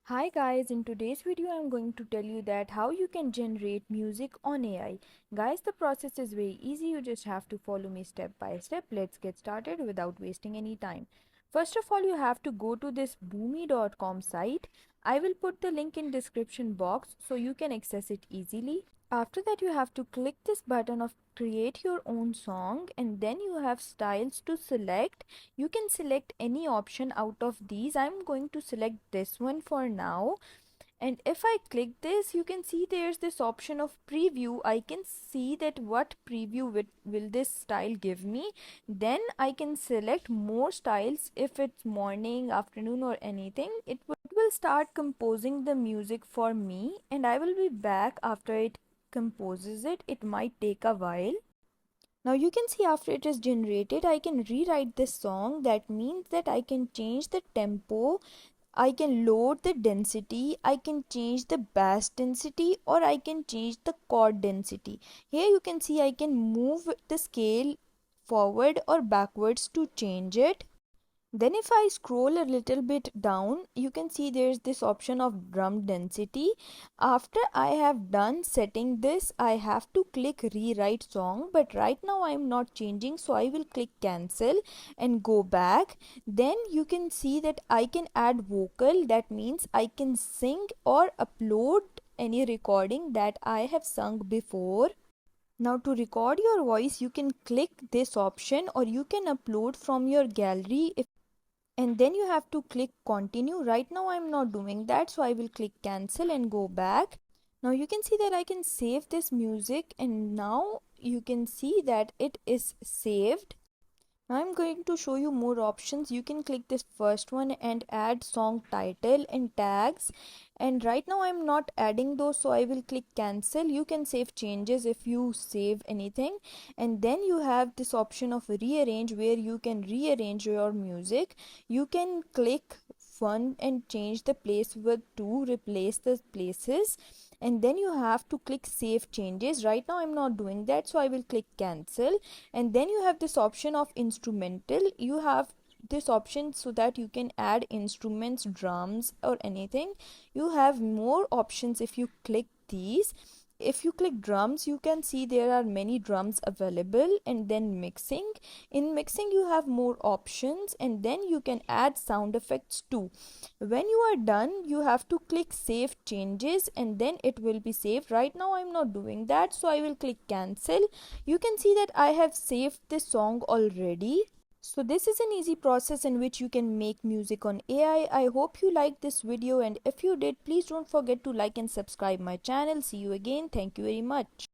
Hi guys, in today's video I'm going to tell you that how you can generate music on AI. Guys, the process is very easy. You just have to follow me step by step. Let's get started without wasting any time. First of all, you have to go to this boomi.com site. I will put the link in description box so you can access it easily. After that, you have to click this button of create your own song, and then you have styles to select. You can select any option out of these. I'm going to select this one for now, and if I click this, you can see there's this option of preview. I can see that what preview will this style give me. Then I can select more styles. If it's morning, afternoon, or anything, it will start composing the music for me, and I will be back after it composes it. It might take a while. Now you can see after it is generated, I can rewrite this song. That means that I can change the tempo, I can load the density, I can change the bass density, or I can change the chord density. Here you can see I can move the scale forward or backwards to change it. Then if I scroll a little bit down, you can see there's this option of drum density. After I have done setting this, I have to click rewrite song, but right now I'm not changing, so I will click cancel and go back. Then you can see that I can add vocal. That means I can sing or upload any recording that I have sung before. Now to record your voice, you can click this option, or you can upload from your gallery, and then you have to click continue. Right now I'm not doing that, so I will click cancel and go back. Now you can see that I can save this music, and now you can see that it is saved. I'm going to show you more options. You can click this first one and add song title and tags, and right now I'm not adding those, so I will click cancel. You can save changes if you save anything, and then you have this option of rearrange, where you can rearrange your music. You can click one and change the place with two, replace the places, and then you have to click save changes. Right now I'm not doing that, so I will click cancel. And then you have this option of instrumental. You have this option so that you can add instruments, drums, or anything. You have more options if you click these. If you click drums, you can see there are many drums available. And then mixing, in mixing you have more options, and then you can add sound effects too. When you are done, you have to click save changes, and then it will be saved. Right now I'm not doing that, so I will click cancel. You can see that I have saved this song already. So this is an easy process in which you can make music on AI. I hope you liked this video, and if you did, please don't forget to like and subscribe my channel. See you again. Thank you very much.